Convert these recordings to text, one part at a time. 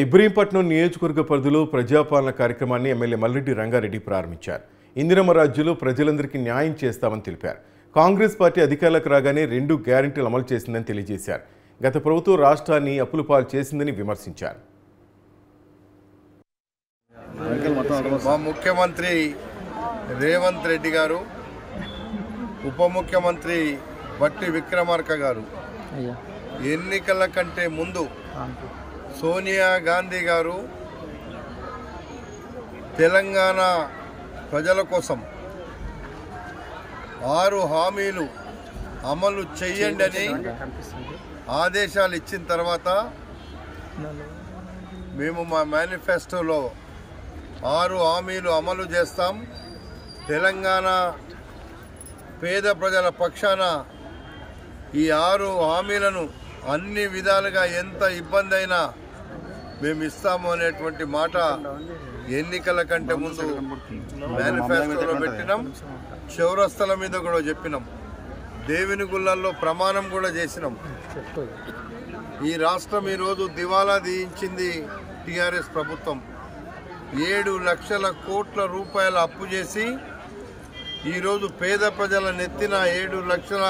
ఇబ్రహీంపట్నం నియోజకవర్గ పరిధిలో ప్రజాపాలన కార్యక్రమాన్ని ఎమ్మెల్యే మల్రెడ్డి రంగారెడ్డి ప్రారంభించారు. ఇందిరమ్మ రాజ్యంలో ప్రజలందరికీ న్యాయం చేస్తామని తెలిపారు. కాంగ్రెస్ పార్టీ అధికారులకు రాగానే 2 గ్యారెంటీలు అమలు చేసిందని తెలియజేశారు. గత ప్రభుత్వం రాష్ట్రాన్ని అప్పుల పాలు చేసిందని విమర్శించారు. మా ముఖ్యమంత్రి రేవంత్ రెడ్డి గారు, ఉప ముఖ్యమంత్రి బట్టి విక్రమార్క గారు ఎన్నికల కంటే ముందు సోనియా గాంధీ గారు తెలంగాణ ప్రజల కోసం 6 హామీలు అమలు చేయండి అని ఆదేశాలు ఇచ్చిన తర్వాత మేము మా మేనిఫెస్టోలో 6 హామీలు అమలు చేస్తాం. తెలంగాణ పేద ప్రజల పక్షాన ఈ 6 హామీలను అన్ని విధాలుగా ఎంత ఇబ్బంది అయినా మేము ఇస్తాము అనేటువంటి మాట ఎన్నికల కంటే ముందు మేనిఫెస్టోలో పెట్టినాం. చౌరస్తల మీద కూడా చెప్పినాం. దేవుని గుళ్ళల్లో ప్రమాణం కూడా చేసినాం. ఈ రాష్ట్రం ఈరోజు దివాలా తీయించింది టీఆర్ఎస్ ప్రభుత్వం. 7 లక్షల కోట్ల రూపాయల అప్పు చేసి ఈరోజు పేద ప్రజల నెత్తిన 7 లక్షల,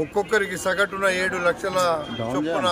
ఒక్కొక్కరికి సగటున 7 లక్షల చొప్పున